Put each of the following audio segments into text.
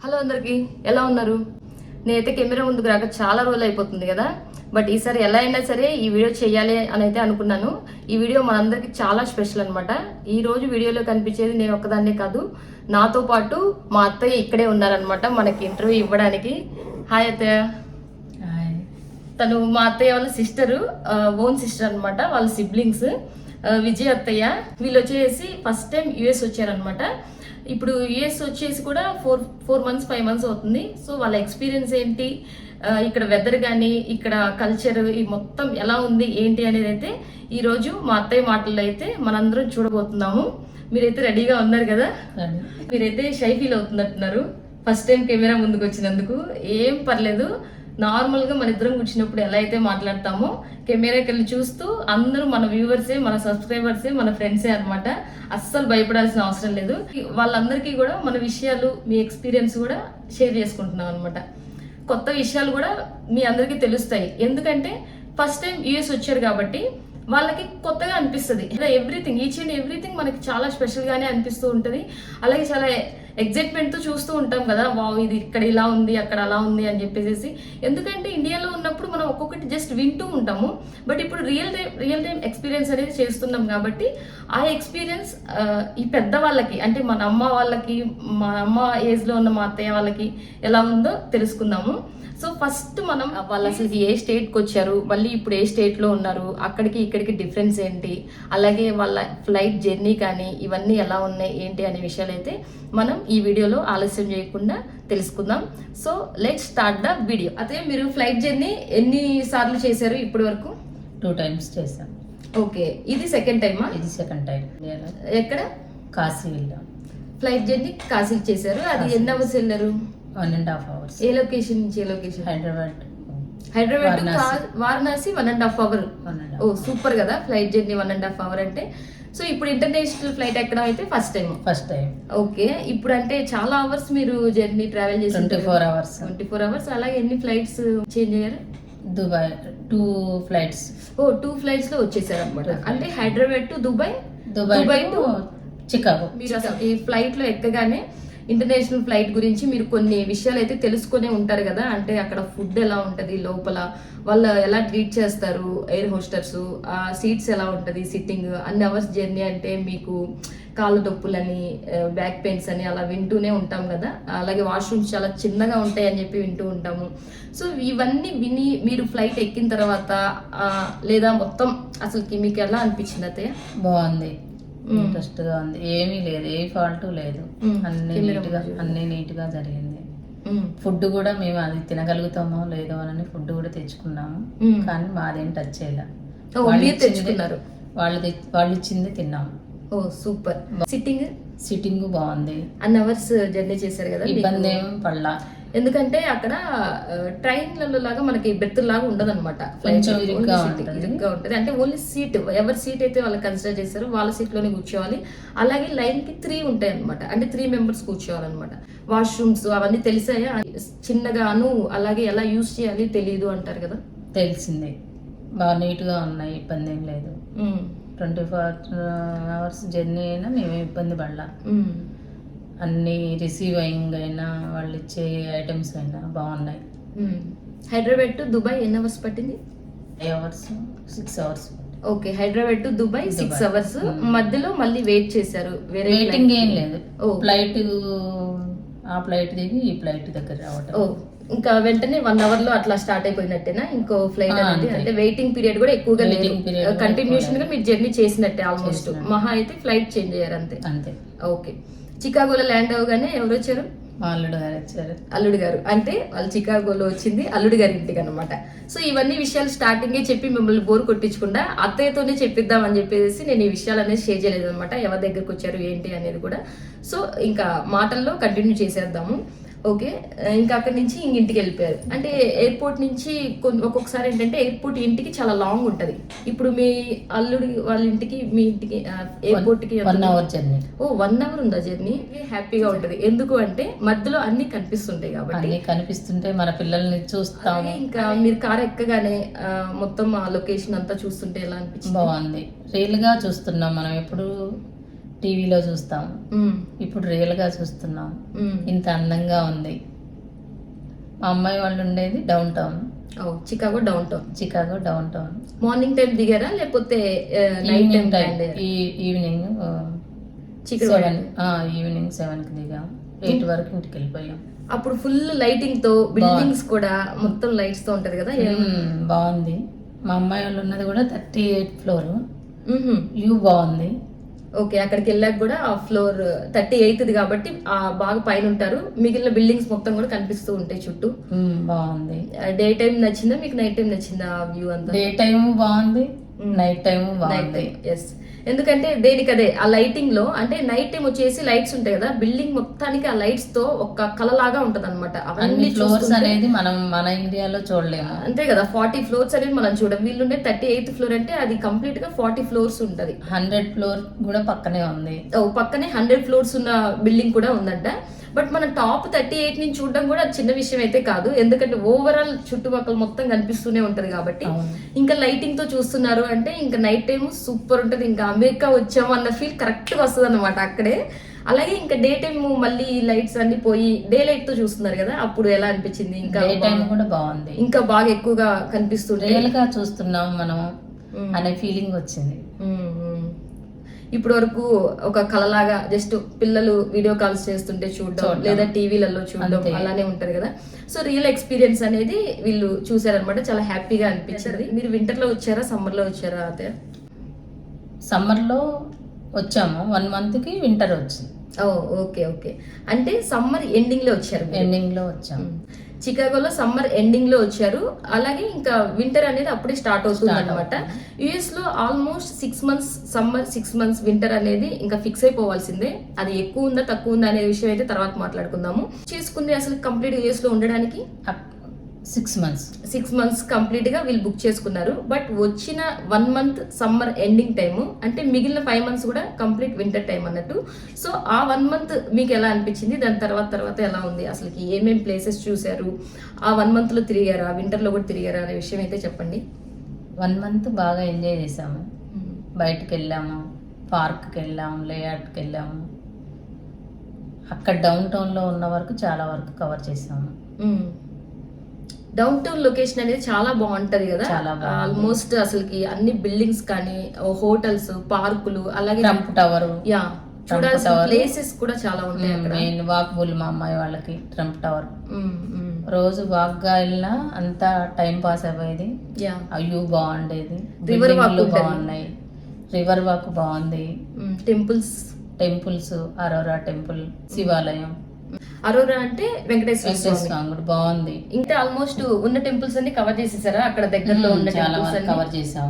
Hello అందరికి ఎలా ఉన్నారు? నేనైతే కెమెరా ముందుకు రాక చాలా రోజులు అయిపోతుంది కదా. బట్ ఈసారి ఎలా అయినా సరే ఈ వీడియో చేయాలి అని అయితే అనుకున్నాను. ఈ వీడియో మనందరికి చాలా స్పెషల్ అనమాట. ఈ రోజు వీడియోలో కనిపించేది నేను ఒక్కదాన్నే కాదు, నాతో పాటు మా అత్తయ్య ఇక్కడే ఉన్నారనమాట మనకి ఇంటర్వ్యూ ఇవ్వడానికి. హాయ్ అత్తయ్య. తను మా అత్తయ్య వాళ్ళ సిస్టరు, ఓన్ సిస్టర్ అనమాట. వాళ్ళ సిబ్లింగ్స్ విజయ్ అత్తయ్య. వీళ్ళు వచ్చేసి ఫస్ట్ టైం యుఎస్ వచ్చారనమాట. ఇప్పుడు యుఎస్ వచ్చేసి కూడా 4 months అవుతుంది. సో వాళ్ళ ఎక్స్పీరియన్స్ ఏంటి, ఇక్కడ వెదర్ కానీ ఇక్కడ కల్చర్ ఈ మొత్తం ఎలా ఉంది ఏంటి అనేది అయితే ఈరోజు మా అత్తయ్య మాటల్లో అయితే మనందరం చూడబోతున్నాము. మీరైతే రెడీగా ఉన్నారు కదా? మీరైతే షై ఫీల్ అవుతున్నట్టున్నారు ఫస్ట్ టైం కెమెరా ముందుకు వచ్చినందుకు. ఏం పర్లేదు, నార్మల్గా మన ఇద్దరం కూర్చున్నప్పుడు ఎలా అయితే మాట్లాడతామో కెమెరాకి వెళ్ళి చూస్తూ అందరూ మన వ్యూవర్సే, మన సబ్స్క్రైబర్సే, మన ఫ్రెండ్సే అనమాట. అస్సలు భయపడాల్సిన అవసరం లేదు. వాళ్ళందరికీ కూడా మన విషయాలు, మీ ఎక్స్పీరియన్స్ కూడా షేర్ చేసుకుంటున్నాం అనమాట. కొత్త విషయాలు కూడా మీ అందరికీ తెలుస్తాయి. ఎందుకంటే ఫస్ట్ టైం యూఎస్ వచ్చారు కాబట్టి వాళ్ళకి కొత్తగా అనిపిస్తుంది. ఎవ్రీథింగ్, ఈచ్ అండ్ ఎవ్రీథింగ్ మనకి చాలా స్పెషల్గానే అనిపిస్తూ ఉంటుంది. అలాగే చాలా ఎగ్జైట్మెంట్తో చూస్తూ ఉంటాం కదా, వావ్ ఇది ఇక్కడ ఇలా ఉంది అక్కడ అలా ఉంది అని చెప్పేసి. ఎందుకంటే ఇండియాలో ఉన్నప్పుడు మనం ఒక్కొక్కటి జస్ట్ వింటూ ఉంటాము. బట్ ఇప్పుడు రియల్ టైం ఎక్స్పీరియన్స్ అనేది చేస్తున్నాం కాబట్టి ఆ ఎక్స్పీరియన్స్ ఈ పెద్దవాళ్ళకి, అంటే మన అమ్మ వాళ్ళకి, మా అమ్మ ఏజ్లో ఉన్న మా అత్తయ్య వాళ్ళకి ఎలా ఉందో తెలుసుకుందాము. సో ఫస్ట్ మనం వాళ్ళు అసలు ఏ స్టేట్కి వచ్చారు, మళ్ళీ ఇప్పుడు ఏ స్టేట్లో ఉన్నారు, అక్కడికి ఇక్కడికి డిఫరెన్స్ ఏంటి, అలాగే వాళ్ళ ఫ్లైట్ జర్నీ కానీ ఇవన్నీ ఎలా ఉన్నాయి ఏంటి అనే విషయాలు అయితే మనం ఈ వీడియోలో ఆలస్యం చేయకుండా తెలుసుకుందాం. So let's start the video. అదే మీరు ఫ్లైట్ జర్నీ ఎన్ని సార్లు చేశారు ఇప్పటి వరకు? 2 times చేశాం. ఓకే, ఇది సెకండ్ టైమా? ఇది సెకండ్ టైం. ఎక్కడ? కాశీ వెళ్ళాం. ఫ్లైట్ జర్నీ కాశీకి చేశారు. అది ఎన్ని అవర్స్ వెళ్ళారు? 1.5 hours. ఏ లొకేషన్ నుంచి ఏ లొకేషన్? హైదరాబాద్ వారణాసి 1.5 hour. ఓ సూపర్ కదా, ఫ్లైట్ జర్నీ 1.5 hour అంటే. సో ఇప్పుడు ఇంటర్నేషనల్ ఫ్లైట్ ఎక్కడం అయితే ఫస్ట్ టైం. ఓకే, ఇప్పుడు అంటే చాలా అవర్స్ మీరు జర్నీ ట్రావెల్ చేసి 24 hours. అలాగే ఎన్ని ఫ్లైట్స్ చేంజ్ అయ్యారు? Dubai 2 flights. 2 flights లో వచ్చేసారు అనమాట. అంటే Hyderabad to Dubai to Chicago. మీరు అసలు ఈ ఫ్లైట్ లో ఎక్కగానే ఇంటర్నేషనల్ ఫ్లైట్ గురించి మీరు కొన్ని విషయాలు అయితే తెలుసుకునే ఉంటారు కదా. అంటే అక్కడ ఫుడ్ ఎలా ఉంటుంది, లోపల వాళ్ళు ఎలా ట్రీట్ చేస్తారు, ఎయిర్ హోస్టర్స్, ఆ సీట్స్ ఎలా ఉంటుంది, సిట్టింగ్, అన్ని అవర్స్ జర్నీ అంటే మీకు కాళ్ళ నొప్పులని, బ్యాక్ పెయిన్స్ అని అలా వింటూనే ఉంటాం కదా. అలాగే వాష్రూమ్స్ చాలా చిన్నగా ఉంటాయి అని చెప్పి వింటూ ఉంటాము. సో ఇవన్నీ విని మీరు ఫ్లైట్ ఎక్కిన తర్వాత లేదా మొత్తం అసలుకి మీకు ఎలా అనిపించింది అత్తయ్య? బాగుంది, ఇంట్రెస్ట్ గా ఉంది. ఏమీ లేదు, ఏ ఫాల్ట్ లేదు. అన్ని నీట్ గా జరిగింది. ఫుడ్ కూడా మేము అది తినగలుగుతామో లేదో అని ఫుడ్ కూడా తెచ్చుకున్నాము. కానీ మాదేం టచ్ చేయలే. వాళ్ళు ఇచ్చింది తిన్నాము. ఓ సూపర్. సిట్టింగ్ బాగుంది. అన్ని అవర్స్ జర్నీ చేశారు కదా, ఇబ్బంది ఏం పడలా. ఎందుకంటే అక్కడ ట్రైన్లలో లాగా మనకి బెర్త్ లాగా ఉండదు అనమాట. ఇరుగ్గా ఉంటుంది. అంటే ఓన్లీ సీట్, ఎవరి సీట్ అయితే వాళ్ళు కన్సిడర్ చేశారో వాళ్ళ సీట్ లోనే కూర్చోవాలి. అలాగే లైన్ కి 3 ఉంటాయి అనమాట. అంటే 3 members కూర్చోవాలన్నమాట. వాష్రూమ్స్ అవన్నీ తెలిసాయా? చిన్నగాను అలాగే ఎలా యూజ్ చేయాలి తెలియదు అంటారు కదా. తెలిసింది, బాగా నీట్ గా ఉన్నాయి, ఇబ్బంది ఏం లేదు. 24 hours జర్నీ అయినా మేము ఇబ్బంది పడలా. అన్ని రిసీవింగ్ అయినా వాళ్ళు ఇచ్చే ఐటమ్స్ అయినా బాగున్నాయి. హైదరాబాద్ టు దుబాయ్ ఎన్ని అవర్స్ పట్టింది? 6 hours. Okay, Hyderabad to Dubai 6 hours. మధ్యలో మళ్ళీ వెయిట్ చేశారు? వేరే వెయిటింగ్ ఏం లేదు. ఫ్లైట్ ఆ ఫ్లైట్ దిగి ఈ ఫ్లైట్ దగ్గర రావటం. ఇంకా వెంటనే 1 hour లో అట్లా స్టార్ట్ అయిపోయినట్టేనా ఇంకో ఫ్లైట్ అనేది? అంటే వెయిటింగ్ పీరియడ్ కూడా ఎక్కువగా లేదు, కంటిన్యూషన్ గా మీరు జర్నీ చేసినట్టే ఆల్మోస్ట్. మహా అయితే ఫ్లైట్ చేంజ్ అయ్యారు అంతే. ఓకే, చికాగోలో ల్యాండ్ అవగానే ఎవరు వచ్చారు? అల్లుడు గారు వచ్చారు. అల్లుడు గారు అంటే వాళ్ళు చికాగోలో వచ్చింది అల్లుడు గారి ఇంటికి అనమాట. సో ఇవన్నీ విషయాలు స్టార్టింగే చెప్పి మిమ్మల్ని బోర్ కొట్టించకుండా అత్తయ్యతోనే చెప్పిద్దాం అని చెప్పేసి నేను ఈ విషయాలు అనేది షేర్ చేయలేదు అనమాట. ఎవరి దగ్గరకు వచ్చారు ఏంటి అనేది కూడా. సో ఇంకా మాటల్లో కంటిన్యూ చేసేద్దాము. ఓకే, ఇంకా అక్కడి నుంచి ఇంటికి వెళ్ళిపోయారు. అంటే ఎయిర్పోర్ట్ నుంచి ఒక్కొక్కసారి ఏంటంటే ఎయిర్పోర్ట్ ఇంటికి చాలా లాంగ్ ఉంటుంది. ఇప్పుడు మీ అల్లుడి వాళ్ళ ఇంటికి మీ ఇంటికి ఎయిర్పోర్ట్ కి 1 hour జర్నీ. 1 hour ఉందా జర్నీ? హ్యాపీగా ఉంటుంది. ఎందుకు అంటే మధ్యలో అన్ని కనిపిస్తుంటాయి కాబట్టి. కనిపిస్తుంటే మన పిల్లల్ని చూస్తాము. ఇంకా మీరు కార్ ఎక్కగానే మొత్తం ఆ లొకేషన్ అంతా చూస్తుంటే ఎలా అనిపించింది? బాగుంది, రియల్ గా చూస్తున్నాం. మనం ఎప్పుడు టీవీలో చూస్తాం, ఇప్పుడు రియల్గా చూస్తున్నాం. ఇంత అందంగా ఉంది. మా అమ్మాయి వాళ్ళు ఉండేది downtown, Chicago downtown. Chicago downtown. Morning time దిగారా లేకపోతే ఈవినింగ్ టైం? ఈవినింగ్ ఈవినింగ్ 7కి దిగాం, 8 వరకు ఇంటికి వెళ్ళిపోయాం. అప్పుడు ఫుల్ లైటింగ్ తో, బిల్డింగ్స్ కూడా మొత్తం లైట్స్ తో ఉంటది కదా. బాగుంది. మా అమ్మాయి వాళ్ళు ఉన్నది కూడా 38th ఫ్లోర్. వ్యూ బాగుంది. ఓకే, అక్కడికి వెళ్ళాక కూడా ఆ ఫ్లోర్ 38ది కాబట్టి బాగా పైన ఉంటారు. మిగిలిన బిల్డింగ్స్ మొత్తం కూడా కనిపిస్తూ ఉంటాయి చుట్టూ. బాగుంది. డే టైం నచ్చిందా మీకు, నైట్ టైం నచ్చిందా వ్యూ అంతా? డే టైం బాగుంది, నైట్ టైం బాగుంది. ఎస్, ఎందుకంటే దేనికదే ఆ లైటింగ్ లో, అంటే నైట్ టైం వచ్చేసి లైట్స్ ఉంటాయి కదా, బిల్డింగ్ మొత్తానికి ఆ లైట్స్ తో ఒక కలలాగా ఉంటది అనమాట. అవన్నీ ఫ్లోర్స్ అనేది మనం మన ఇండియాలో చూడలేము. అంతే కదా, 40 ఫ్లోర్స్ అనేది మనం చూడం. వీళ్ళుండే 38th ఫ్లోర్ అంటే అది కంప్లీట్ గా 40 ఫ్లోర్స్ ఉంటది. 100 ఫ్లోర్ కూడా పక్కనే ఉంది. పక్కనే 100 ఫ్లోర్స్ ఉన్న బిల్డింగ్ కూడా ఉందంట. బట్ మన టాప్ 38 నుంచి చూడడం కూడా చిన్న విషయం అయితే కాదు, ఎందుకంటే ఓవరాల్ చుట్టుపక్కల మొత్తం కనిపిస్తూనే ఉంటది కాబట్టి. ఇంకా లైటింగ్ తో చూస్తున్నారు అంటే ఇంకా నైట్ టైం సూపర్ ఉంటది. ఇంకా అమెరికా వచ్చాము అన్న ఫీల్ కరెక్ట్ గా వస్తుంది అనమాట అక్కడే. అలాగే ఇంకా డే టైం మళ్ళీ లైట్స్ అన్ని పోయి డే లైట్ తో చూస్తున్నారు కదా, అప్పుడు ఎలా అనిపించింది? ఇంకా డే టైం కూడా బాగుంది, ఇంకా బాగా ఎక్కువగా కనిపిస్తుంది. రియల్ గా చూస్తున్నాం మనం అనే ఫీలింగ్ వచ్చింది. ఇప్పుడు వరకు ఒక కళలాగా జస్ట్ పిల్లలు వీడియో కాల్స్ చేస్తుంటే చూడడం, లేదా టీవీలలో చూడడం అలానే ఉంటది కదా. సో రియల్ ఎక్స్పీరియన్స్ అనేది వీళ్ళు చూసారనమాట. చాలా హ్యాపీగా అనిపించింది. మీరు వింటర్ లో వచ్చారా, సమ్మర్ లో వచ్చారా? అదే సమ్మర్ లో వచ్చాము, 1 month కి వింటర్ వచ్చింది. ఓకే ఓకే, అంటే సమ్మర్ ఎండింగ్ లో వచ్చారు. ఎండింగ్ లో వచ్చాము. చికాగోలో సమ్మర్ ఎండింగ్ లో వచ్చారు. అలాగే ఇంకా వింటర్ అనేది అప్పుడే స్టార్ట్ అవుతుంది అనమాట. యుఎస్ లో almost 6 months summer, 6 months winter అనేది ఇంకా ఫిక్స్ అయిపోవాల్సిందే. అది ఎక్కువ ఉందా తక్కువ ఉందా అనే విషయం అయితే తర్వాత మాట్లాడుకుందాము. చేసుకుంది అసలు కంప్లీట్ యుఎస్ లో ఉండడానికి 6 months కంప్లీట్ గా వీళ్ళు బుక్ చేసుకున్నారు. బట్ వచ్చిన 1 month సమ్మర్ ఎండింగ్ టైము, అంటే మిగిలిన 5 months కూడా కంప్లీట్ వింటర్ టైం అన్నట్టు. సో ఆ 1 month మీకు ఎలా అనిపించింది? దాని తర్వాత ఎలా ఉంది? అసలుకి ఏమేం ప్లేసెస్ చూసారు? ఆ 1 month లో తిరిగారా, వింటర్ లో కూడా తిరిగారా అనే విషయం అయితే చెప్పండి. 1 month బాగా ఎంజాయ్ చేసాము. బయటకు వెళ్ళాము, పార్క్కి వెళ్ళాము, లేఅవుట్కి వెళ్ళాము. అక్కడ డౌన్ టౌన్ లో ఉన్న వరకు చాలా వరకు కవర్ చేసాము. డౌన్ టౌన్ లొకేషన్ అనేది చాలా బాగుంటది కదా. ఆల్మోస్ట్ అసలుకి అన్ని బిల్డింగ్స్ కానీ, హోటల్స్, పార్కులు, అలాగే ట్రంప్ టవర్, చూడాల్సిన ప్లేసెస్ కూడా చాలా ఉంటాయి అక్కడ. మెయిన్ వాకబుల్ మా అమ్మాయి వాళ్ళకి ట్రంప్ టవర్. రోజు వాక్ గా వెళ్ళినా అంతా టైం పాస్ అయ్యేది. అయ్యూ బాగుండేది. రివర్ వాక్ బాగున్నాయి, రివర్ వాక్ బాగుంది. టెంపుల్స్ అరోరా టెంపుల్, శివాలయం. అరోరా అంటే వెంకటేశ్వర స్వామి బాగుంది. ఇంకా ఆల్మోస్ట్ ఉన్న టెంపుల్స్ అన్ని కవర్ చేసేసారా? అక్కడ దగ్గరలో ఉన్న టెంపుల్స్ కవర్ చేసాం.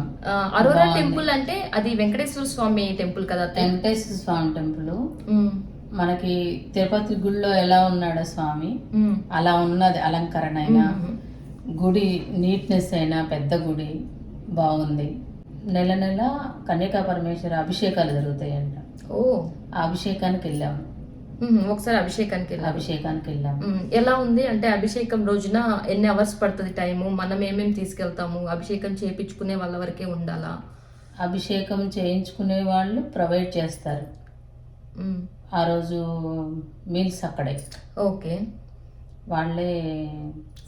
అరోరా టెంపుల్ అంటే అది వెంకటేశ్వర స్వామి టెంపుల్ కదా. వెంకటేశ్వర స్వామి టెంపుల్ మనకి తిరుపతి గుడిలో ఎలా ఉన్నాడో స్వామి అలా ఉన్నది. అలంకరణ అయినా, గుడి నీట్నెస్ అయినా, పెద్ద గుడి బాగుంది. నెల కన్యకా పరమేశ్వర అభిషేకాలు జరుగుతాయంట. ఆ అభిషేకానికి వెళ్ళాము. ఒకసారి అభిషేకానికి వెళ్ళాము. ఎలా ఉంది అంటే అభిషేకం రోజున ఎన్ని అవర్స్ పడుతుంది టైము? మనం ఏమేమి తీసుకెళ్తాము? అభిషేకం చేయించుకునే వాళ్ళ వరకే ఉండాలా? అభిషేకం చేయించుకునే వాళ్ళు ప్రొవైడ్ చేస్తారు. ఆ రోజు మీల్స్ అక్కడే. ఓకే, వాళ్ళే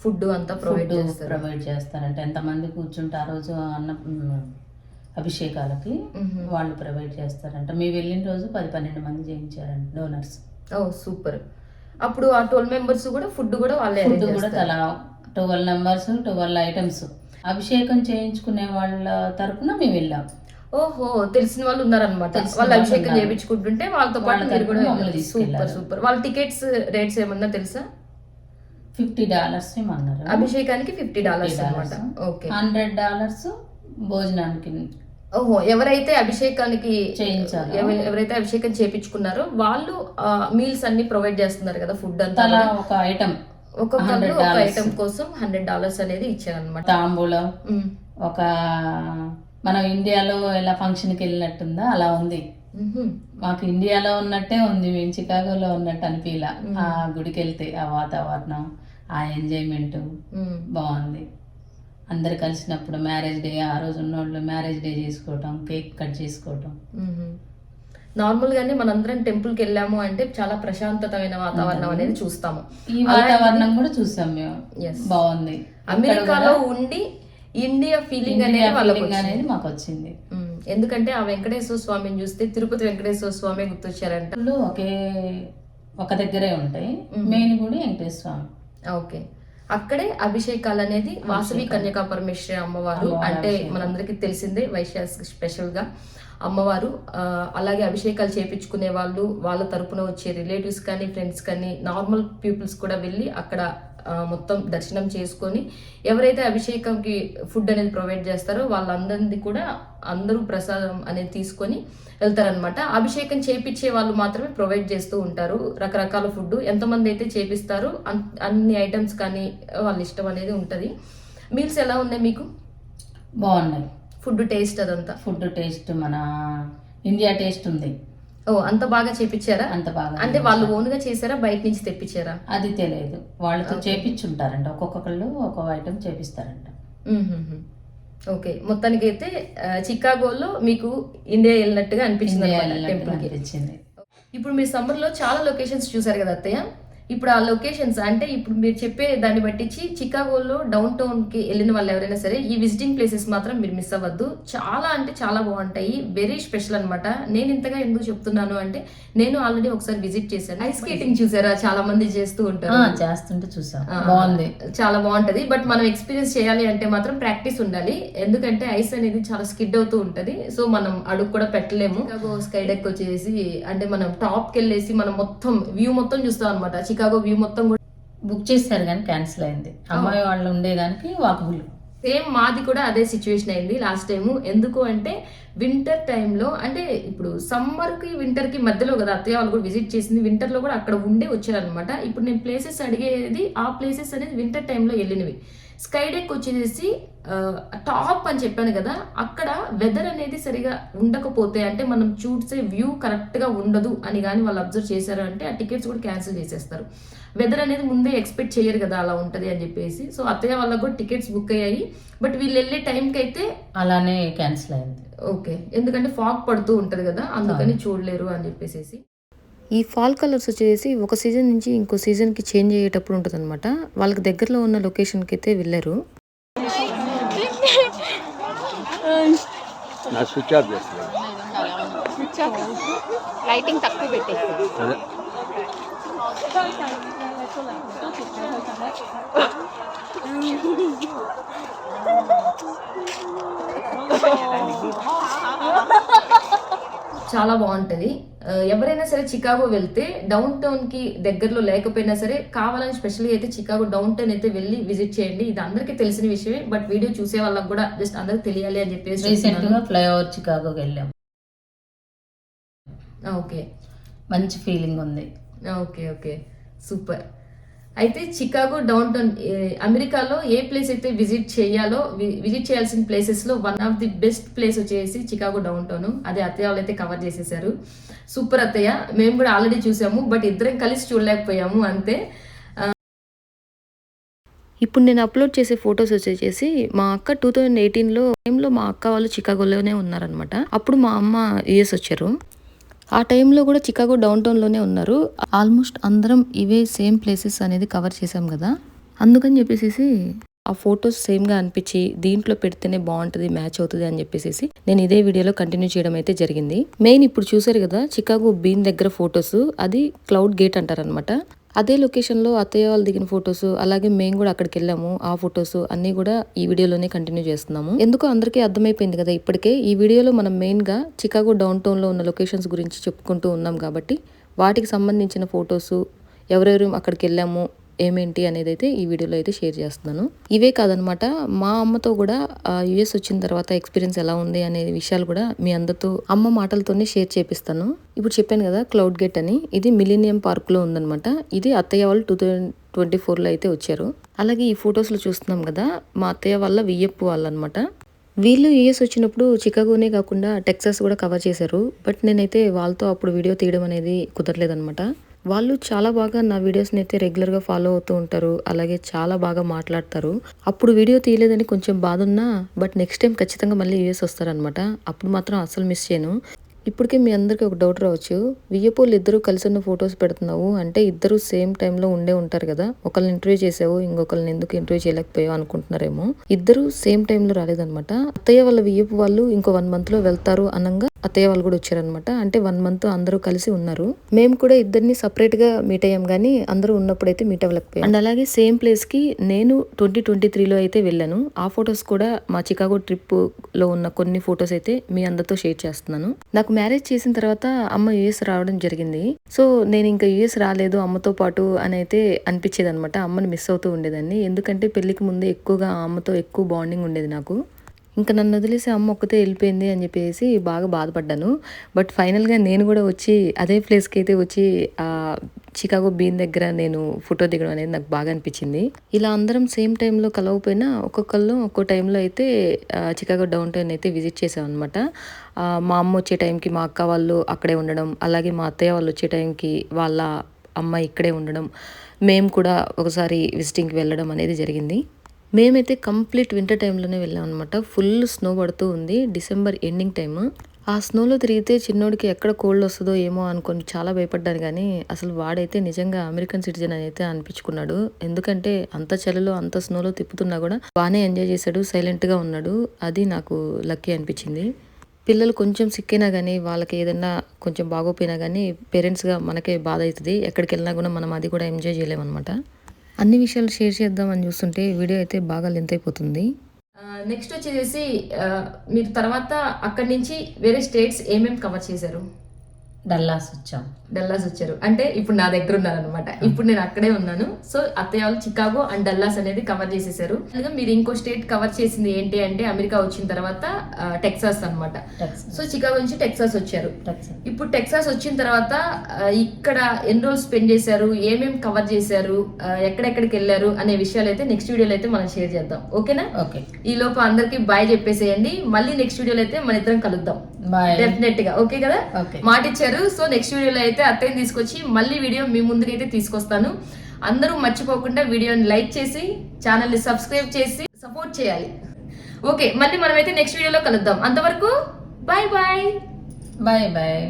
ఫుడ్ అంతా ప్రొవైడ్ చేస్తారంటే ఎంతమంది కూర్చుంటే ఆ రోజు అభిషేకాలకి వాళ్ళు ప్రొవైడ్ చేస్తారంట. మేము వెళ్ళిన రోజు 10-12 మంది చేయించారంట డోనర్స్. సూపర్. అప్పుడు ఆ 12 members కూడా ఫుడ్ కూడా వాళ్ళే కూడా తలా 12 members 12 items. అభిషేకం చేయించుకునే వాళ్ళ తరపున మేము వెళ్ళాం. ఓహో, తెలిసిన వాళ్ళు ఉన్నారనమాట. వాళ్ళు అభిషేకం చేయించుకుంటుంటే వాళ్ళతో పాటు మీరు కూడా. సూపర్. వాళ్ళ టికెట్స్ రేట్స్ ఏమన్నా తెలుసా? $50 ఏమన్నారు. అభిషేకానికి $50 అన్నమాట. ఓకే, $100 భోజనానికి. ఓహో, ఎవరైతే అభిషేకానికి చేయించారు, ఎవరైతే అభిషేకం చేయించుకున్నారో వాళ్ళు మీల్స్ అన్ని ప్రొవైడ్ చేస్తున్నారు కదా, ఫుడ్ అంతా. ఒక ఐటమ్, ఒక్కొక్కరు ఒక ఐటమ్ కోసం $100 అనేది ఇచ్చారనమాట. తాంబూలం ఒక మనం ఇండియాలో ఎలా ఫంక్షన్కి వెళ్ళినట్టుందా అలా ఉంది. మాకు ఇండియాలో ఉన్నట్టే ఉంది. మేము చికాగోలో ఉన్నట్టు అనిపించలా. ఆ గుడికి వెళ్తే ఆ వాతావరణం, ఆ ఎంజాయ్మెంట్ బాగుంది. అందరు కలిసినప్పుడు మ్యారేజ్ డే, ఆ రోజు ఉన్నోళ్ళు మ్యారేజ్ డే చేసుకోవటం, కేక్ కట్ చేసుకోవటం. నార్మల్ గానే మనందరం టెంపుల్ కి వెళ్ళాము అంటే చాలా ప్రశాంతమైన వాతావరణం అనేది చూస్తాము. ఈ వాతావరణం కూడా చూసాం మేము. బాగుంది. అమెరికాలో ఉండి ఇండియా ఫీలింగ్ అనేది మాకు వచ్చింది. ఎందుకంటే ఆ వెంకటేశ్వర స్వామిని చూస్తే తిరుపతి వెంకటేశ్వర స్వామి గుర్తొచ్చారంట. ఒక దగ్గరే ఉంటాయి. మెయిన్ గుడి వెంకటేశ్వర స్వామి. ఓకే, అక్కడే అభిషేకాలు అనేది వాసవి కన్యకా పరమేశ్వరి అమ్మవారు అంటే మనందరికీ తెలిసిందే, వైశాఖ స్పెషల్ గా అమ్మవారు. అలాగే అభిషేకాలు చేపించుకునే వాళ్ళు, వాళ్ళ తరపున వచ్చే రిలేటివ్స్ కానీ ఫ్రెండ్స్ కానీ నార్మల్ పీపుల్స్ కూడా వెళ్ళి అక్కడ మొత్తం దర్శనం చేసుకొని ఎవరైతే అభిషేకంకి ఫుడ్ అనేది ప్రొవైడ్ చేస్తారో వాళ్ళందరిది కూడా అందరూ ప్రసాదం అనేది తీసుకొని వెళ్తారనమాట. అభిషేకం చేపించే వాళ్ళు మాత్రమే ప్రొవైడ్ చేస్తూ ఉంటారు రకరకాల ఫుడ్. ఎంతమంది అయితే చేపిస్తారో అన్ని ఐటమ్స్ కానీ వాళ్ళ ఇష్టం అనేది ఉంటుంది. మీల్స్ ఎలా ఉన్నాయి మీకు? బాగున్నాయి. ఫుడ్ టేస్ట్ అదంతా? ఫుడ్ టేస్ట్ మన ఇండియా టేస్ట్ ఉంది. ఓ, అంత బాగా చేపించారా? అంత బాగా. అంటే వాళ్ళు ఓన్ గా చేసారా, బయట నుంచి తెప్పించారా? అది తెలియదు. వాళ్ళతో చేపించుంటారంట. ఒక్కొక్కళ్ళు ఒక్కొక్క ఐటమ్ చేపిస్తారంట. ఓకే, మొత్తానికి అయితే చికాగోలో మీకు ఇండియా వెళ్ళినట్టుగా అనిపించింది. ఇప్పుడు మీరు సమ్మర్ లో చాలా లొకేషన్స్ చూసారు కదా అత్తయ్య. ఇప్పుడు ఆ లొకేషన్స్ అంటే ఇప్పుడు మీరు చెప్పే దాన్ని బట్టించి చికాగోలో డౌన్ టౌన్ కి వెళ్ళిన వాళ్ళు ఎవరైనా సరే ఈ విజిటింగ్ ప్లేసెస్ మాత్రం మీరు మిస్ అవ్వద్దు. చాలా అంటే చాలా బాగుంటాయి, వెరీ స్పెషల్ అనమాట. నేను ఇంతగా ఎందుకు చెప్తున్నాను అంటే నేను ఆల్రెడీ ఒకసారి విజిట్ చేశాను. ఐస్ స్కేటింగ్ చూసారా? చాలా మంది చేస్తూ ఉంటారు. చేస్తుంటే చూసాం, బాగుంది, చాలా బాగుంటది. బట్ మనం ఎక్స్పీరియన్స్ చేయాలి అంటే మాత్రం ప్రాక్టీస్ ఉండాలి. ఎందుకంటే ఐస్ అనేది చాలా స్కిడ్ అవుతూ ఉంటది. సో మనం అడుగు కూడా పెట్టలేము. స్కై డెక్ వచ్చేసి అంటే మనం టాప్ కి వెళ్ళేసి మనం మొత్తం వ్యూ మొత్తం చూస్తాం అనమాట. చికాగో వ్యూ మొత్తం కూడా బుక్ చేశారు కానీ క్యాన్సిల్ అయింది. అమ్మాయి వాళ్ళు ఉండేదానికి వాకబుల్. సేమ్ మాది కూడా అదే సిచ్యువేషన్ అయింది లాస్ట్ టైము. ఎందుకు అంటే వింటర్ టైంలో, అంటే ఇప్పుడు సమ్మర్ కి వింటర్ కి మధ్యలో కదా అత్తయ్య వాళ్ళు కూడా విజిట్ చేసింది. వింటర్ లో కూడా అక్కడ ఉండే వచ్చారనమాట. ఇప్పుడు నేను ప్లేసెస్ అడిగేది ఆ ప్లేసెస్ అనేది వింటర్ టైంలో వెళ్ళినవి. స్కై డెక్ వచ్చేసి టాప్ అని చెప్పాను కదా, అక్కడ వెదర్ అనేది సరిగా ఉండకపోతే అంటే మనం చూసే వ్యూ కరెక్ట్ గా ఉండదు అని కానీ వాళ్ళు అబ్జర్వ్ చేశారు అంటే ఆ టికెట్స్ కూడా క్యాన్సిల్ చేసేస్తారు. వెదర్ అనేది ముందే ఎక్స్పెక్ట్ చేయరు కదా అలా ఉంటది అని చెప్పేసి. సో అత్తయ్య వాళ్ళకి కూడా టికెట్స్ బుక్ అయ్యాయి. బట్ వీళ్ళు వెళ్ళే టైంకి అయితే అలానే క్యాన్సిల్ అయింది. ఓకే, ఎందుకంటే ఫాగ్ పడుతూ ఉంటది కదా, అందుకని చూడలేరు అని చెప్పేసి. ఈ ఫాల్ కలర్స్ వచ్చేసి ఒక సీజన్ నుంచి ఇంకో సీజన్కి చేంజ్ అయ్యేటప్పుడు ఉంటుంది అనమాట. వాళ్ళకి దగ్గరలో ఉన్న లొకేషన్కి అయితే వెళ్ళారు. లైటింగ్ తక్కువ పెట్టేసి చాలా బాగుంటది. ఎవరైనా సరే చికాగో వెళ్తే డౌన్ టౌన్ కి దగ్గరలో లేకపోయినా సరే కావాలని స్పెషల్గా అయితే చికాగో డౌన్ టౌన్ అయితే వెళ్ళి విజిట్ చేయండి. ఇది అందరికీ తెలిసిన విషయమే, బట్ వీడియో చూసే వాళ్ళకి కూడా జస్ట్ అందరికి తెలియాలి అని చెప్పేసి రీసెంట్ గా ఫ్లైఓవర్ చికాగోకి వెళ్ళాం. ఓకే, మంచి ఫీలింగ్ ఉంది. Okay okay, super. అయితే చికాగో డౌన్ టౌన్ అమెరికాలో ఏ ప్లేస్ అయితే విజిట్ చేయాల్సిన ప్లేసెస్ లో one of the best place వచ్చేసి చికాగో డౌన్ టౌన్. అదే అత్తయ్య వాళ్ళు అయితే కవర్ చేసేసారు. సూపర్ అత్తయ్య, మేము కూడా ఆల్రెడీ చూసాము, బట్ ఇద్దరం కలిసి చూడలేకపోయాము అంతే. ఇప్పుడు నేను అప్లోడ్ చేసే ఫొటోస్ వచ్చేసి మా అక్క 2018లో టైంలో మా అక్క వాళ్ళు చికాగోలోనే ఉన్నారనమాట. అప్పుడు మా అమ్మ యుఎస్ వచ్చారు. ఆ టైంలో కూడా చికాగో డౌన్ టౌన్లోనే ఉన్నారు. ఆల్మోస్ట్ అందరం ఇవే సేమ్ ప్లేసెస్ అనేది కవర్ చేసాం కదా, అందుకని చెప్పేసి ఆ ఫొటోస్ సేమ్గా అనిపించి దీంట్లో పెడితేనే బాగుంటుంది, మ్యాచ్ అవుతుంది అని చెప్పేసి నేను ఇదే వీడియోలో కంటిన్యూ చేయడం అయితే జరిగింది. మెయిన్ ఇప్పుడు చూసారు కదా చికాగో బీన్ దగ్గర ఫొటోస్, అది క్లౌడ్ గేట్ అంటారనమాట. అదే లొకేషన్లో అత్తయ్య వాళ్ళు దిగిన ఫొటోస్, అలాగే మేము కూడా అక్కడికి వెళ్ళాము, ఆ ఫొటోస్ అన్ని కూడా ఈ వీడియోలోనే కంటిన్యూ చేస్తున్నాము. ఎందుకో అందరికీ అర్థమైపోయింది కదా ఇప్పటికే. ఈ వీడియోలో మనం మెయిన్గా చికాగో డౌన్ టౌన్లో ఉన్న లొకేషన్స్ గురించి చెప్పుకుంటూ ఉన్నాం కాబట్టి వాటికి సంబంధించిన ఫొటోస్, ఎవరెవరు అక్కడికి వెళ్ళాము, ఏమేంటి అనేది అయితే ఈ వీడియోలో అయితే షేర్ చేస్తున్నాను. ఇవే కాదనమాట, మా అమ్మతో కూడా యుఎస్ వచ్చిన తర్వాత ఎక్స్పీరియన్స్ ఎలా ఉంది అనే విషయాలు కూడా మీ అందరితో అమ్మ మాటలతోనే షేర్ చేపిస్తాను. ఇప్పుడు చెప్పాను కదా క్లౌడ్ గేట్ అని, ఇది మిలీనియం పార్క్ లో ఉందనమాట. ఇది అత్తయ్య వాళ్ళు 2024లో అయితే వచ్చారు. అలాగే ఈ ఫొటోస్ లో చూస్తున్నాం కదా మా అత్తయ్య వాళ్ళ వియ్యప్పు వాళ్ళు అనమాట. వీళ్ళు యుఎస్ వచ్చినప్పుడు చికాగోనే కాకుండా టెక్సాస్ కూడా కవర్ చేశారు. బట్ నేనైతే వాళ్ళతో అప్పుడు వీడియో తీయడం అనేది కుదరలేదనమాట. వాళ్ళు చాలా బాగా నా వీడియోస్ని అయితే రెగ్యులర్గా ఫాలో అవుతూ ఉంటారు, అలాగే చాలా బాగా మాట్లాడతారు. అప్పుడు వీడియో తీయలేదని కొంచెం బాధ ఉన్నా, బట్ నెక్స్ట్ టైం ఖచ్చితంగా మళ్ళీ యూఎస్ వస్తారనమాట. అప్పుడు మాత్రం అస్సలు మిస్ చేయను. ఇప్పటికే మీ అందరికీ ఒక డౌట్ రావచ్చు, వియ్యపోళ్ళు ఇద్దరు కలిసి ఉన్న ఫొటోస్ పెడుతున్నావు అంటే ఇద్దరు సేమ్ టైంలో ఉండే ఉంటారు కదా, ఒకళ్ళని ఇంటర్వ్యూ చేసావు ఇంకొకరిని ఎందుకు ఇంటర్వ్యూ చేయలేకపోయావు అనుకుంటున్నారేమో. ఇద్దరు సేమ్ టైంలో రాలేదనమాట. అత్తయ్య వాళ్ళ వియ్యపు వాళ్ళు ఇంకో 1 month లో వెళ్తారు అనగా అత్తయ్య వాళ్ళు కూడా వచ్చారనమాట. అంటే 1 month అందరూ కలిసి ఉన్నారు. మేము కూడా ఇద్దరిని సపరేట్ గా మీట్ అయ్యాం కానీ అందరూ ఉన్నప్పుడైతే మీట్ అవ్వలేకపోయాం. అండ్ అలాగే సేమ్ ప్లేస్ కి నేను 2023లో అయితే వెళ్ళాను. ఆ ఫొటోస్ కూడా మా చికాగో ట్రిప్ లో ఉన్న కొన్ని ఫొటోస్ అయితే మీ అందరితో షేర్ చేస్తున్నాను. నాకు మ్యారేజ్ చేసిన తర్వాత అమ్మ యుఎస్ రావడం జరిగింది. సో నేను ఇంకా యుఎస్ రాలేదు అమ్మతో పాటు అని అయితే అనిపించేది అనమాట. అమ్మని మిస్ అవుతూ ఉండేదాన్ని. ఎందుకంటే పెళ్లికి ముందే ఎక్కువగా అమ్మతో ఎక్కువ బాండింగ్ ఉండేది నాకు. ఇంకా నన్ను వదిలేసి అమ్మ ఒక్కతే వెళ్ళిపోయింది అని చెప్పేసి బాగా బాధపడ్డాను. బట్ ఫైనల్గా నేను కూడా వచ్చి అదే ప్లేస్కి అయితే వచ్చి చికాగో బీన్ దగ్గర నేను ఫోటో దిగడం అనేది నాకు బాగా అనిపించింది. ఇలా అందరం సేమ్ టైంలో కలవకపోయినా ఒక్కొక్కళ్ళు ఒక్కో టైంలో అయితే చికాగో డౌన్ టౌన్ అయితే విజిట్ చేసాం అనమాట. మా అమ్మ వచ్చే టైంకి మా అక్క వాళ్ళు అక్కడే ఉండడం, అలాగే మా అత్తయ్య వాళ్ళు వచ్చే టైంకి వాళ్ళ అమ్మ ఇక్కడే ఉండడం, మేము కూడా ఒకసారి విజిటింగ్కి వెళ్ళడం అనేది జరిగింది. మేమైతే కంప్లీట్ వింటర్ టైంలోనే వెళ్ళాం అనమాట. ఫుల్ స్నో పడుతూ ఉంది, డిసెంబర్ ఎండింగ్ టైమ్. ఆ స్నోలో తిరిగితే చిన్నోడికి ఎక్కడ కోల్డ్ వస్తుందో ఏమో అనుకొని చాలా భయపడ్డాను. కానీ అసలు వాడైతే నిజంగా అమెరికన్ సిటిజన్ అని అయితే అనిపించుకున్నాడు. ఎందుకంటే అంత చలిలో అంత స్నోలో తిప్పుతున్నా కూడా బాగానే ఎంజాయ్ చేశాడు, సైలెంట్గా ఉన్నాడు. అది నాకు లక్కీ అనిపించింది. పిల్లలు కొంచెం సిక్ అయినా కానీ వాళ్ళకి ఏదైనా కొంచెం బాగోపోయినా కానీ పేరెంట్స్గా మనకే బాధ అవుతుంది. ఎక్కడికి వెళ్ళినా కూడా మనం అది కూడా ఎంజాయ్ చేయలేమన్నమాట. అన్ని విషయాలు షేర్ చేద్దామని చూస్తుంటే వీడియో అయితే బాగా లెంత్ అయిపోతుంది. నెక్స్ట్ వచ్చేసి మీరు తర్వాత అక్కడి నుంచి వేరే స్టేట్స్ ఏమేమి కవర్ చేశారు? డల్లాస్ వచ్చారు అంటే ఇప్పుడు నా దగ్గర ఉన్నారనమాట. ఇప్పుడు నేను అక్కడే ఉన్నాను. సో అత్తయ్య వాళ్ళు చికాగో అండ్ డల్లాస్ అనేది కవర్ చేసేసారు. మీరు ఇంకో స్టేట్ కవర్ చేసింది ఏంటి అంటే అమెరికా వచ్చిన తర్వాత టెక్సాస్ అనమాట. సో చికాగో నుంచి టెక్సాస్ వచ్చారు. ఇప్పుడు టెక్సాస్ వచ్చిన తర్వాత ఇక్కడ ఎన్ని రోజులు స్పెండ్ చేశారు, ఏమేమి కవర్ చేశారు, ఎక్కడెక్కడికి వెళ్ళారు అనే విషయాలు అయితే నెక్స్ట్ వీడియోలో అయితే మనం షేర్ చేద్దాం. ఓకేనా? ఓకే. ఈ లోపు అందరికి బాయ్ చెప్పేసేయండి. మళ్ళీ నెక్స్ట్ వీడియోలో అయితే మన ఇద్దరం కలుద్దాం డెఫినెట్ గా. ఓకే కదా? మాట ఇచ్చారు. సో నెక్స్ట్ వీడియోలో అయితే అత్తయ్యని తీసుకొచ్చి మళ్ళీ వీడియో మీ ముందుకైతే తీసుకొస్తాను. అందరూ మర్చిపోకుండా వీడియోని లైక్ చేసి ఛానల్ని సబ్స్క్రైబ్ చేసి సపోర్ట్ చేయాలి. ఓకే, మళ్ళీ మనమైతే నెక్స్ట్ వీడియోలో కలుద్దాం. అంతవరకు బాయ్ బాయ్.